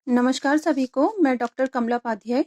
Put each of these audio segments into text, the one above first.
नमस्कार सभी को, मैं डॉक्टर कमला उपाध्याय।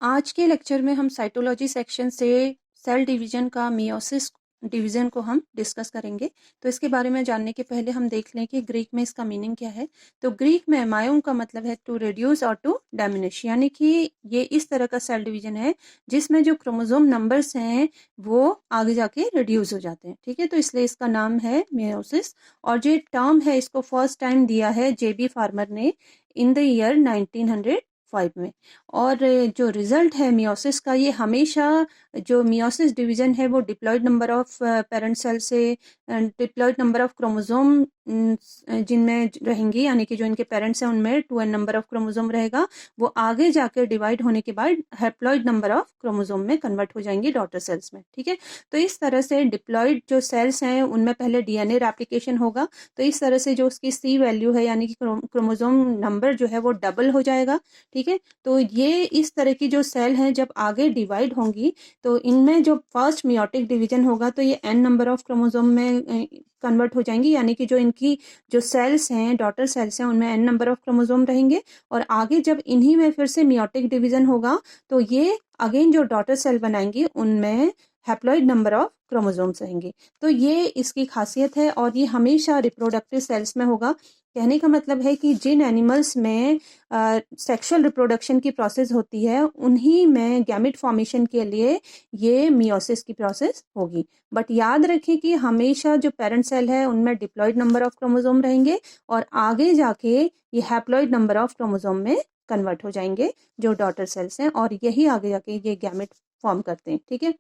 आज के लेक्चर में हम साइटोलॉजी सेक्शन से सेल डिवीजन का मियोसिस डिवीजन को हम डिस्कस करेंगे। तो इसके बारे में जानने के पहले हम देख लें कि ग्रीक में इसका मीनिंग क्या है। तो ग्रीक में मायोम का मतलब है टू रिड्यूस और टू डायमिनिश, यानी कि ये इस तरह का सेल डिवीजन है जिसमें जो क्रोमोसोम नंबर्स हैं वो आगे जाके रिड्यूस हो जाते हैं। ठीक है, तो इसलिए इसका नाम है मियोसिस। और जो टर्म है इसको फर्स्ट टाइम दिया है जेबी फार्मर ने इन द ईयर 1905 में। और जो रिजल्ट है मियोसिस का, ये हमेशा जो मियोसिस डिवीजन है वो diploid number of parent cell से डिप्लॉयड नंबर ऑफ क्रोमोसोम जिनमें रहेंगी, यानी कि जो इनके पेरेंट्स हैं उनमें 2n नंबर ऑफ क्रोमोसोम रहेगा, वो आगे जाकर डिवाइड होने के बाद हैप्लॉयड नंबर ऑफ क्रोमोसोम में कन्वर्ट हो जाएंगी डॉटर सेल्स में। ठीक है, तो इस तरह से डिप्लॉयड जो सेल्स हैं उनमें पहले डीएनए रेप्लिकेशन होगा, तो इस तरह से जो उसकी सी वैल्यू है यानी कि क्रोमोसोम नंबर जो है वो डबल हो जाएगा। ठीक है, तो ये इस तरह की जो सेल हैं जब आगे डिवाइड होंगी तो इनमें जो फर्स्ट मियोटिक डिवीजन होगा तो ये n नंबर ऑफ क्रोमोसोम में कन्वर्ट हो जाएंगी, यानी कि जो इनकी जो सेल्स हैं डॉटर सेल्स हैं उनमें n नंबर ऑफ क्रोमोसोम रहेंगे। और आगे जब इन्हीं में फिर से मियोटिक डिवीजन होगा तो ये अगेन जो डॉटर सेल बनाएंगी उनमें हैप्लॉइड नंबर ऑफ क्रोमोसोम्स रहेंगे। तो ये इसकी खासियत है और ये हमेशा रिप्रोडक्टिव सेल्स में होगा। कहने का मतलब है कि जिन एनिमल्स में सेक्सुअल रिप्रोडक्शन की प्रोसेस होती है उन्हीं में गैमेट फॉर्मेशन के लिए ये मियोसिस की प्रोसेस होगी। बट याद रखें कि हमेशा जो पेरेंट सेल है उनमें डिप्लॉयड नंबर ऑफ क्रोमोसोम रहेंगे और आगे जाके ये हैप्लॉयड नंबर ऑफ क्रोमोसोम में कन्वर्ट हो जाएंगे जो डॉटर सेल्स हैं, और यही आगे जाके ये गैमेट फॉर्म करते हैं। ठीक है,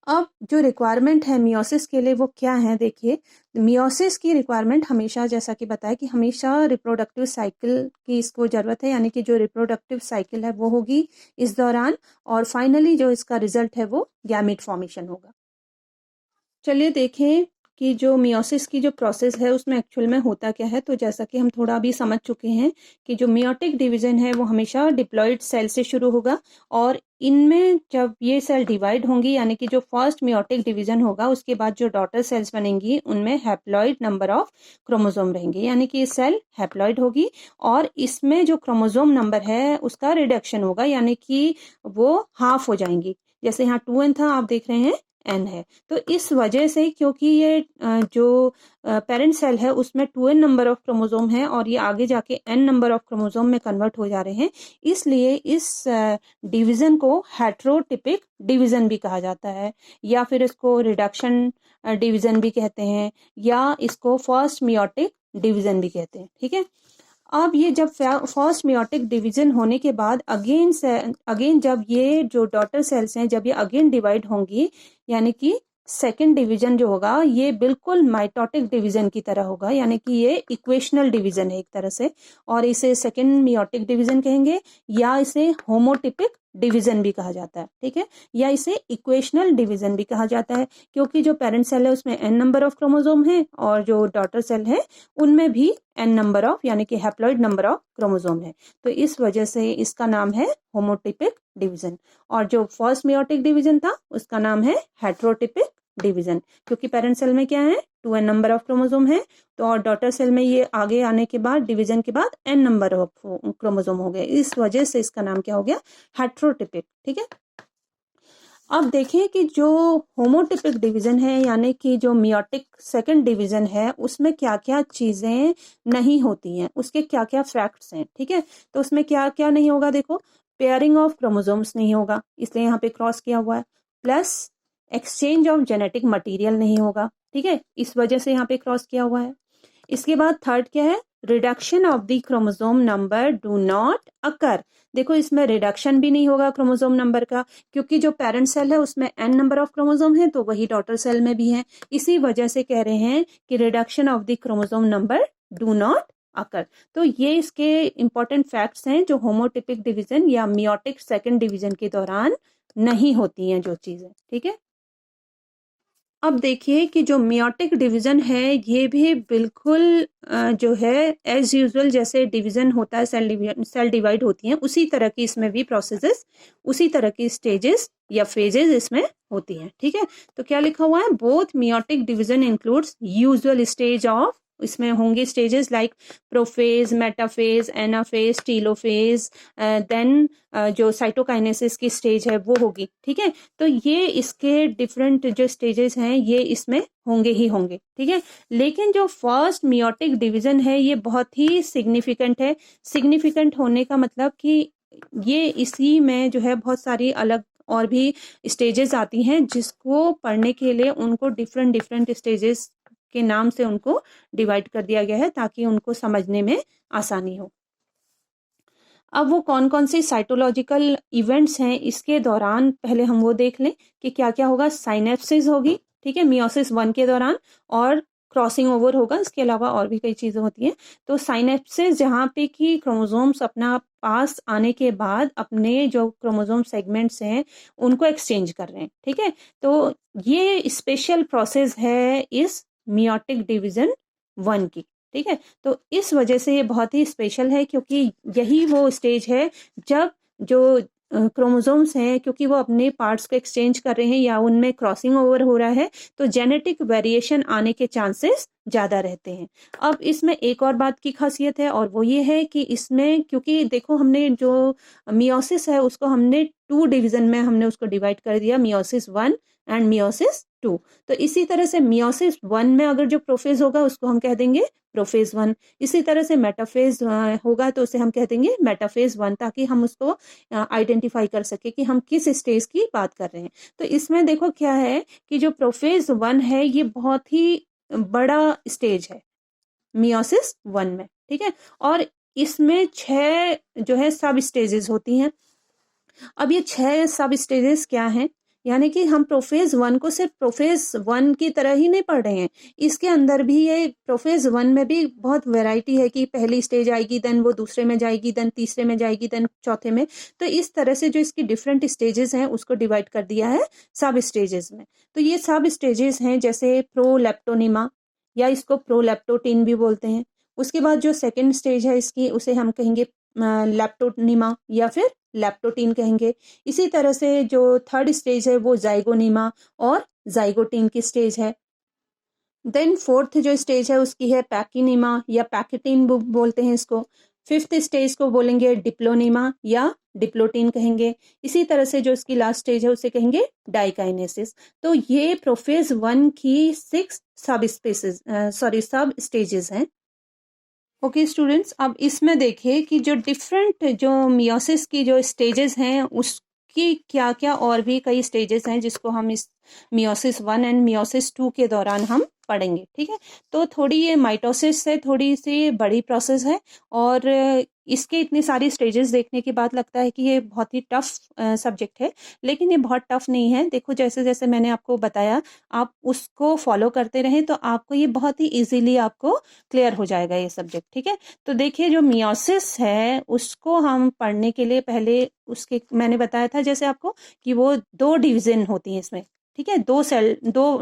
अब जो रिक्वायरमेंट है मियोसिस के लिए वो क्या है, देखिए मियोसिस की रिक्वायरमेंट हमेशा, जैसा कि बताया कि हमेशा रिप्रोडक्टिव साइकिल की इसको ज़रूरत है, यानी कि जो रिप्रोडक्टिव साइकिल है वो होगी इस दौरान, और फाइनली जो इसका रिजल्ट है वो गैमेट फॉर्मेशन होगा। चलिए देखें कि जो मियोसिस की जो प्रोसेस है उसमें एक्चुअल में होता क्या है। तो जैसा कि हम थोड़ा अभी समझ चुके हैं कि जो मियोटिक डिवीजन है वो हमेशा डिप्लॉयड सेल से शुरू होगा, और इनमें जब ये सेल डिवाइड होंगी यानी कि जो फर्स्ट मियोटिक डिवीजन होगा उसके बाद जो डॉटर सेल्स बनेंगी उनमें हैप्लॉइड नंबर ऑफ क्रोमोसोम रहेंगे, यानी कि ये सेल हैप्लॉइड होगी और इसमें जो क्रोमोसोम नंबर है उसका रिडक्शन होगा, यानी कि वो हाफ हो जाएंगी। जैसे यहाँ 2n था, आप देख रहे हैं n है। तो इस वजह से क्योंकि ये जो पेरेंट सेल है उसमें 2n नंबर ऑफ क्रोमोसोम है और ये आगे जाके n नंबर ऑफ क्रोमोसोम में कन्वर्ट हो जा रहे हैं, इसलिए इस डिवीजन को हेट्रोटिपिक डिवीजन भी कहा जाता है, या फिर इसको रिडक्शन डिवीजन भी कहते हैं, या इसको फर्स्ट मियोटिक डिवीजन भी कहते हैं। ठीक है, अब ये जब फर्स्ट मियोटिक डिवीजन होने के बाद अगेन जब ये जो डॉटर सेल्स हैं जब ये अगेन डिवाइड होंगी, यानी कि सेकेंड डिवीजन जो होगा ये बिल्कुल माइटोटिक डिवीजन की तरह होगा, यानी कि ये इक्वेशनल डिवीजन है एक तरह से, और इसे सेकेंड मियोटिक डिवीजन कहेंगे या इसे होमोटिपिक डिवीजन भी कहा जाता है। ठीक है, या इसे इक्वेशनल डिवीजन भी कहा जाता है, क्योंकि जो पेरेंट सेल है उसमें n नंबर ऑफ क्रोमोसोम है और जो डॉटर सेल है उनमें भी n नंबर ऑफ यानी कि हैप्लॉइड नंबर ऑफ क्रोमोसोम है। तो इस वजह से इसका नाम है होमोटिपिक डिवीजन, और जो फर्स्ट मियोटिक डिवीजन था उसका नाम है हेट्रोटिपिक डिवीजन, क्योंकि पेरेंट सेल में क्या है 2n नंबर ऑफ क्रोमोसोम है, तो और डॉटर सेल में ये आगे आने के बाद डिवीजन के बाद n नंबर ऑफ क्रोमोसोम हो गए, इस वजह से इसका नाम क्या हो गया, हेट्रोटिपिक। ठीक है, अब देखें कि जो होमोटिपिक डिवीजन है यानी कि जो मियोटिक सेकंड डिवीजन है उसमें क्या क्या चीजें नहीं होती हैं, उसके क्या क्या फैक्ट्स हैं। ठीक है, तो उसमें क्या क्या नहीं होगा, देखो पेयरिंग ऑफ क्रोमोसोम्स नहीं होगा, इसलिए यहाँ पे क्रॉस किया हुआ है, plus exchange of genetic material नहीं होगा। ठीक है, इस वजह से यहाँ पे क्रॉस किया हुआ है। इसके बाद थर्ड क्या है, reduction of the chromosome number do not occur. देखो इसमें रिडक्शन भी नहीं होगा क्रोमोसोम नंबर का, क्योंकि जो पेरेंट सेल है उसमें n नंबर ऑफ क्रोमोसोम है तो वही डॉटर सेल में भी है, इसी वजह से कह रहे हैं कि reduction of the chromosome number do not occur. तो ये इसके इंपॉर्टेंट फैक्ट्स हैं जो होमोटिपिक डिवीजन या मियोटिक सेकेंड डिवीजन के दौरान नहीं होती हैं जो चीजें। ठीक है, अब देखिए कि जो मियोटिक डिवीजन है ये भी बिल्कुल जो है एज यूजुअल जैसे डिवीजन होता है, सेल डिवाइड होती हैं उसी तरह की इसमें भी प्रोसेसेस, उसी तरह की स्टेजेस या फेजेस इसमें होती हैं। ठीक है, तो क्या लिखा हुआ है, both meiotic division includes usual stage of इसमें होंगे stages like prophase, metaphase, anaphase, telophase, then जो साइटोकाइनेसिस की स्टेज है वो होगी। ठीक है, तो ये इसके डिफरेंट जो स्टेजेस हैं ये इसमें होंगे ही होंगे। ठीक है, लेकिन जो फर्स्ट मियोटिक डिवीजन है ये बहुत ही सिग्निफिकेंट है। सिग्निफिकेंट होने का मतलब कि ये इसी में जो है बहुत सारी अलग और भी स्टेजेस आती हैं जिसको पढ़ने के लिए उनको डिफरेंट डिफरेंट स्टेजेस के नाम से उनको डिवाइड कर दिया गया है ताकि उनको समझने में आसानी हो। अब वो कौन कौन सी साइटोलॉजिकल इवेंट्स हैं इसके दौरान पहले हम वो देख लें कि क्या क्या होगा। साइनेप्सिस होगी, ठीक है, मियोसिस 1 के दौरान, और क्रॉसिंग ओवर होगा। इसके अलावा और भी कई चीजें होती हैं। तो साइनेप्सिस जहाँ पे कि क्रोमोसोम्स अपना पास आने के बाद अपने जो क्रोमोसोम सेगमेंट्स हैं उनको एक्सचेंज कर रहे हैं। ठीक है, तो ये स्पेशल प्रोसेस है इस मियोटिक डिवीजन 1 की। ठीक है, तो इस वजह से ये बहुत ही स्पेशल है क्योंकि यही वो स्टेज है जब जो क्रोमोसोम्स हैं क्योंकि वो अपने पार्ट्स को एक्सचेंज कर रहे हैं या उनमें क्रॉसिंग ओवर हो रहा है तो जेनेटिक वेरिएशन आने के चांसेस ज़्यादा रहते हैं। अब इसमें एक और बात की खासियत है और वो ये है कि इसमें क्योंकि देखो हमने जो मियोसिस है उसको हमने 2 डिवीजन में हमने उसको डिवाइड कर दिया, मियोसिस 1 एंड मियोसिस 2। तो इसी तरह से मियोसिस 1 में अगर जो प्रोफेज होगा उसको हम कह देंगे प्रोफेज 1। इसी तरह से मेटाफेज होगा तो उसे हम कह देंगे मेटाफेज 1 ताकि हम उसको आइडेंटिफाई कर सके कि हम किस स्टेज की बात कर रहे हैं। तो इसमें देखो क्या है कि जो प्रोफेज 1 है ये बहुत ही बड़ा स्टेज है मियोसिस 1 में। ठीक है, और इसमें 6 जो है सब स्टेजेस होती हैं। अब ये 6 सब स्टेजेस क्या हैं, यानी कि हम प्रोफेज 1 को सिर्फ प्रोफेज 1 की तरह ही नहीं पढ़ रहे हैं, इसके अंदर भी ये प्रोफेज 1 में भी बहुत वैरायटी है कि पहली स्टेज आएगी, देन वो दूसरे में जाएगी, देन तीसरे में जाएगी, देन चौथे में। तो इस तरह से जो इसकी डिफरेंट स्टेजेस हैं उसको डिवाइड कर दिया है सब स्टेजेस में। तो ये सब स्टेजेस हैं जैसे प्रोलैप्टोनिमा या इसको प्रोलैप्टोटिन भी बोलते हैं। उसके बाद जो सेकेंड स्टेज है इसकी उसे हम कहेंगे लैप्टोनिमा या फिर लैप्टोटीन कहेंगे। इसी तरह से जो थर्ड स्टेज है वो जाइगोनिमा और जाइगोटीन की स्टेज है। देन फोर्थ जो स्टेज है उसकी है पैकिनिमा या पैकेटीन बोलते हैं इसको। फिफ्थ स्टेज को बोलेंगे डिप्लोनिमा या डिप्लोटीन कहेंगे। इसी तरह से जो इसकी लास्ट स्टेज है उसे कहेंगे डाइकाइनेसिस। तो ये प्रोफेज 1 की 6 सब स्टेजेस हैं। ओके स्टूडेंट्स, अब इसमें देखिए कि जो डिफरेंट जो मियोसिस की जो स्टेजेस हैं उसकी क्या क्या और भी कई स्टेजेस हैं जिसको हम इस मियोसिस 1 एंड मियोसिस 2 के दौरान हम पढ़ेंगे। ठीक है, तो थोड़ी ये माइटोसिस से थोड़ी सी बड़ी प्रोसेस है और इसके इतनी सारी स्टेजेस देखने के बाद लगता है कि ये बहुत ही टफ सब्जेक्ट है, लेकिन ये बहुत टफ नहीं है। देखो जैसे जैसे मैंने आपको बताया आप उसको फॉलो करते रहें तो आपको ये बहुत ही इजीली आपको क्लियर हो जाएगा ये सब्जेक्ट। ठीक है, तो देखिए जो मियोसिस है उसको हम पढ़ने के लिए पहले उसके मैंने बताया था जैसे आपको कि वो 2 डिवीजन होती हैं इसमें। ठीक है, दो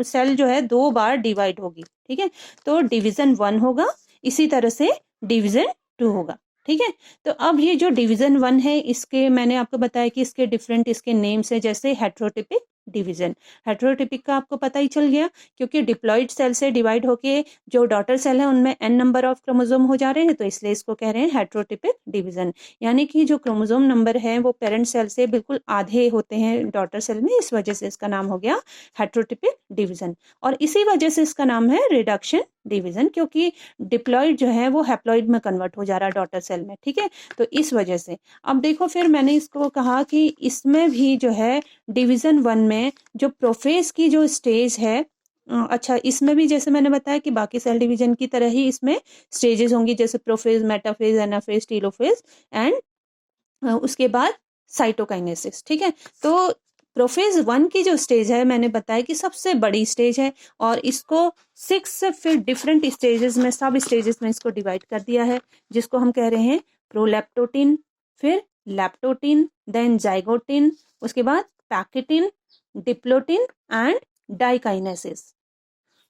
सेल जो है 2 बार डिवाइड होगी। ठीक है, तो डिवीजन 1 होगा, इसी तरह से डिवीजन 2 होगा। ठीक है, तो अब ये जो डिवीजन 1 है इसके मैंने आपको बताया कि इसके डिफरेंट इसके नेम्स है जैसे हेट्रोटिपिक डिवीजन। हेट्रोटिपिक का आपको पता ही चल गया क्योंकि डिप्लॉइड सेल से डिवाइड होके जो डॉटर सेल है उनमें n नंबर ऑफ क्रोमोसोम हो जा रहे हैं तो इसलिए इसको कह रहे हैं हेट्रोटिपिक डिवीजन। यानी कि जो क्रोमोसोम नंबर है वो पेरेंट सेल से बिल्कुल आधे होते हैं डॉटर सेल में, इस वजह से इसका नाम हो गया हेट्रोटिपिक डिवीजन। और इसी वजह से इसका नाम है रिडक्शन डिवीजन क्योंकि डिप्लॉइड जो है वो हैप्लॉइड में कन्वर्ट हो जा रहा है डॉटर सेल में। ठीक है, तो इस वजह से अब देखो फिर मैंने इसको कहा कि इसमें भी जो है डिवीजन 1 में जो प्रोफेज की जो स्टेज है अच्छा इसमें भी जैसे मैंने बताया कि बाकी सेल डिवीजन की तरह ही इसमें स्टेजेस होंगी जैसे prophase, metaphase, anaphase, telophase and उसके बाद साइटोकाइनेसिस। ठीक है, तो प्रोफेज 1 की जो स्टेज है मैंने बताया कि सबसे बड़ी स्टेज है और इसको 6 फिर डिफरेंट स्टेजेस में सब स्टेजेस में इसको डिवाइड कर दिया है जिसको हम कह रहे हैं प्रोलैप्टोटिन, फिर लैप्टोटिन, देन जाइगोटिन, उसके बाद पैकेटिन, डिप्लोटिन एंड डाइकाइनेसिस।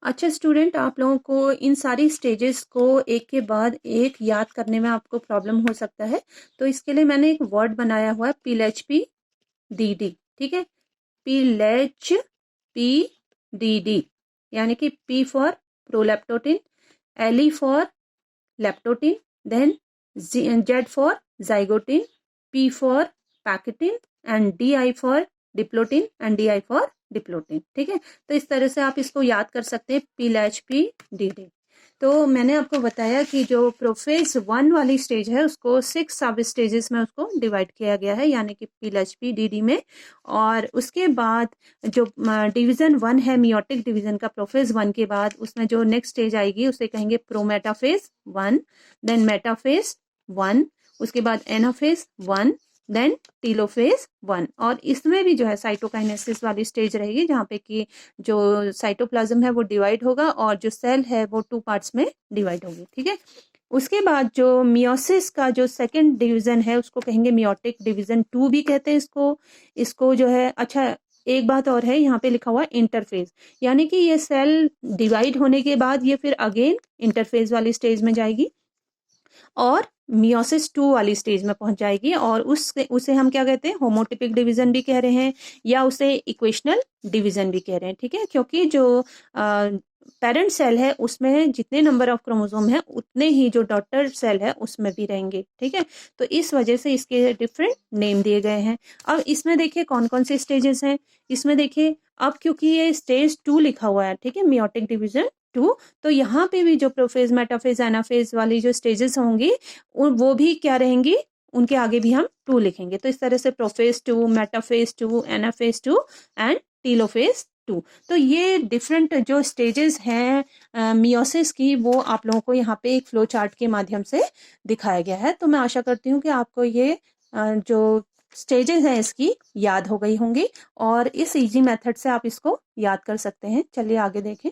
अच्छा स्टूडेंट, आप लोगों को इन सारी स्टेजेस को एक के बाद एक याद करने में आपको प्रॉब्लम हो सकता है, तो इसके लिए मैंने एक वर्ड बनाया हुआ है PLHP DD। ठीक है, PLHP DD यानी कि P for proleptotene, L for leptotin, then Z for zygotin, P for packaging and DI for diplotin and DI for diplotin। ठीक है, तो इस तरह से आप इसको याद कर सकते हैं, PLHP-DD। तो मैंने आपको बताया कि जो प्रोफेज 1 वाली स्टेज है उसको 6 सब स्टेजेस में उसको डिवाइड किया गया है, यानी कि PLHP-DD में। और उसके बाद जो डिवीजन 1 है मियोटिक डिवीजन का, प्रोफेज 1 के बाद उसमें जो नेक्स्ट स्टेज आएगी उसे कहेंगे प्रोमेटाफेज 1, देन मेटाफेज 1, उसके बाद एनाफेज 1, देन टीलोफेज 1। और इसमें भी जो है साइटोकाइनेसिस वाली स्टेज रहेगी, जहाँ पे कि जो साइटोप्लाज्म है वो डिवाइड होगा और जो सेल है वो 2 पार्ट्स में डिवाइड होगी। ठीक है, उसके बाद जो मियोसिस का जो सेकंड डिवीजन है उसको कहेंगे मियोटिक डिवीजन 2 भी कहते हैं इसको जो है। अच्छा, एक बात और है, यहाँ पे लिखा हुआ इंटरफेज, यानी कि ये सेल डिवाइड होने के बाद ये फिर अगेन इंटरफेज वाली स्टेज में जाएगी और मियोसिस 2 वाली स्टेज में पहुंच जाएगी। और उसे हम क्या कहते हैं, होमोटिपिक डिवीजन भी कह रहे हैं या उसे इक्वेशनल डिवीजन भी कह रहे हैं। ठीक है, क्योंकि जो पेरेंट सेल है उसमें जितने नंबर ऑफ क्रोमोसोम है उतने ही जो डॉटर सेल है उसमें भी रहेंगे। ठीक है, तो इस वजह से इसके डिफरेंट नेम दिए गए हैं। अब इसमें देखिए कौन कौन से स्टेजेस हैं। इसमें देखिए अब क्योंकि ये स्टेज 2 लिखा हुआ है, ठीक है, मियोटिक डिवीजन 2, तो यहाँ पे भी जो प्रोफेज, मेटाफेज, एनाफेज वाली जो स्टेजेस होंगी वो भी क्या रहेंगी, उनके आगे भी हम 2 लिखेंगे। तो इस तरह से prophase 2, metaphase 2, anaphase 2 and telophase 2। तो ये डिफरेंट जो स्टेजेस हैं मियोसिस की, वो आप लोगों को यहाँ पे एक फ्लो चार्ट के माध्यम से दिखाया गया है। तो मैं आशा करती हूँ कि आपको ये जो स्टेजेस हैं इसकी याद हो गई होंगी और इस इजी मेथड से आप इसको याद कर सकते हैं। चलिए आगे देखें।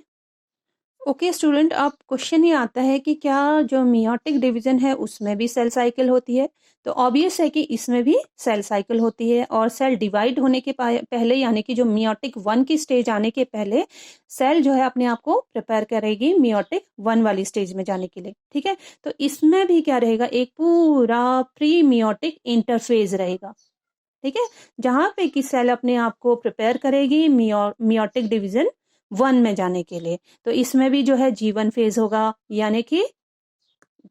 ओके स्टूडेंट, अब क्वेश्चन ये आता है कि क्या जो मियोटिक डिवीजन है उसमें भी सेल साइकिल होती है? तो ऑब्वियस है कि इसमें भी सेल साइकिल होती है और सेल डिवाइड होने के पहले, यानी कि जो मियोटिक 1 की स्टेज आने के पहले सेल जो है अपने आप को प्रिपेयर करेगी मियोटिक 1 वाली स्टेज में जाने के लिए। ठीक है, तो इसमें भी क्या रहेगा, एक पूरा प्री मियोटिक इंटरफेज रहेगा। ठीक है, जहां पे कि सेल अपने आप को प्रिपेयर करेगी मियोटिक डिवीजन 1 में जाने के लिए। तो इसमें भी जो है G1 फेज होगा, यानी कि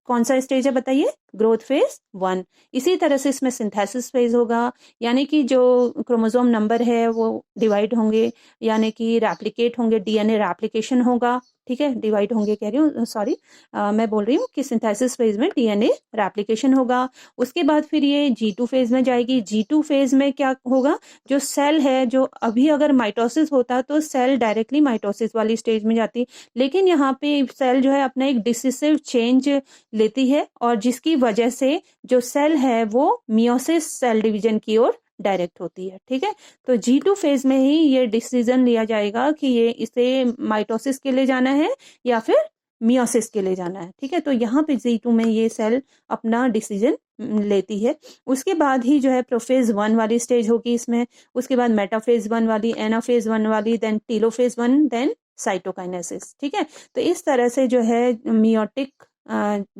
कौन सा स्टेज है बताइए, ग्रोथ फेज 1। इसी तरह से इसमें सिंथेसिस फेज होगा, यानी कि जो क्रोमोसोम नंबर है वो डिवाइड होंगे, यानी कि रेप्लिकेट होंगे, डीएनए रेप्लिकेशन होगा। ठीक है, डिवाइड होंगे कह रही हूँ, सॉरी, मैं बोल रही हूँ कि सिंथेसिस फेज में डीएनए रेप्लिकेशन होगा। उसके बाद फिर ये G2 फेज में जाएगी। G2 फेज में क्या होगा, जो सेल है, जो अभी अगर माइटोसिस होता तो सेल डायरेक्टली माइटोसिस वाली स्टेज में जाती, लेकिन यहाँ पे सेल जो है अपना एक डिसिसिव चेंज लेती है और जिसकी वजह से जो सेल है वो मियोसिस सेल डिवीजन की ओर डायरेक्ट होती है। ठीक है, तो G2 फेज में ही ये डिसीजन लिया जाएगा कि ये इसे माइटोसिस के लिए जाना है या फिर मियोसिस के लिए जाना है। ठीक है, तो यहाँ पे G2 में ये सेल अपना डिसीजन लेती है। उसके बाद ही जो है प्रोफेज 1 वाली स्टेज होगी इसमें, उसके बाद मेटाफेज 1 वाली, एनाफेज 1 वाली, देन टीलोफेज 1, देन साइटोकाइनेसिस। ठीक है, तो इस तरह से जो है मियोटिक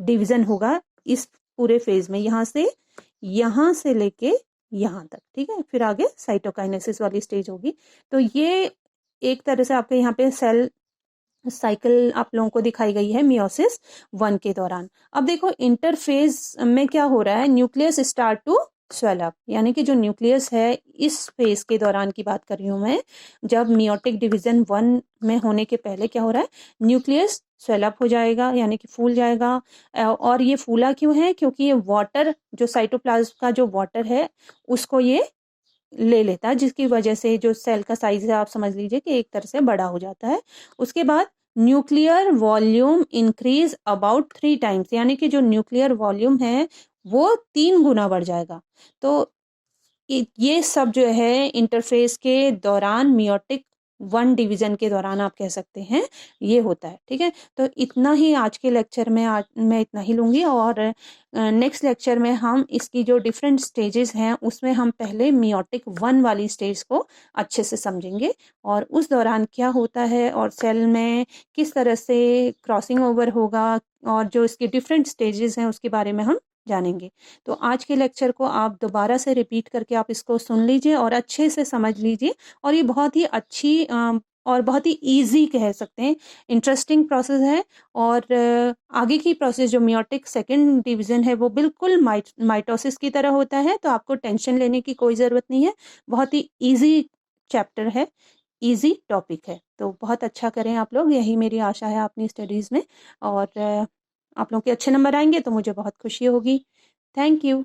डिवीजन होगा इस पूरे फेज में, यहाँ से लेके यहाँ तक। ठीक है, फिर आगे साइटोकाइनेसिस वाली स्टेज होगी। तो ये एक तरह से आपके यहाँ पे सेल साइकिल आप लोगों को दिखाई गई है मियोसिस 1 के दौरान। अब देखो इंटरफेज में क्या हो रहा है, nucleus start to swell up, यानी कि जो न्यूक्लियस है इस फेज के दौरान की बात कर रही हूँ मैं, जब मियोटिक डिवीजन 1 में होने के पहले क्या हो रहा है, न्यूक्लियस स्वेल अप हो जाएगा, यानी कि फूल जाएगा। और ये फूला क्यों है, क्योंकि ये वाटर, जो साइटोप्लाज्म का जो वाटर है उसको ये ले लेता है, जिसकी वजह से जो सेल का साइज है आप समझ लीजिए कि एक तरह से बड़ा हो जाता है। उसके बाद nuclear volume increase about 3 times, यानी कि जो न्यूक्लियर वॉल्यूम है वो 3 गुना बढ़ जाएगा। तो ये सब जो है इंटरफेस के दौरान, मियोटिक 1 डिवीजन के दौरान आप कह सकते हैं ये होता है। ठीक है, तो इतना ही आज के लेक्चर में, आज मैं इतना ही लूँगी और नेक्स्ट लेक्चर में हम इसकी जो डिफरेंट स्टेजेस हैं उसमें हम पहले मियोटिक 1 वाली स्टेज को अच्छे से समझेंगे और उस दौरान क्या होता है और सेल में किस तरह से क्रॉसिंग ओवर होगा और जो इसके डिफरेंट स्टेजेस हैं उसके बारे में हम जानेंगे। तो आज के लेक्चर को आप दोबारा से रिपीट करके आप इसको सुन लीजिए और अच्छे से समझ लीजिए और ये बहुत ही अच्छी और बहुत ही ईजी कह सकते हैं, इंटरेस्टिंग प्रोसेस है। और आगे की प्रोसेस जो मियोटिक सेकेंड डिवीज़न है वो बिल्कुल माइटोसिस की तरह होता है, तो आपको टेंशन लेने की कोई ज़रूरत नहीं है। बहुत ही ईजी चैप्टर है, ईजी टॉपिक है, तो बहुत अच्छा करें आप लोग, यही मेरी आशा है अपनी स्टडीज़ में। और आप लोग के अच्छे नंबर आएंगे तो मुझे बहुत खुशी होगी। Thank you.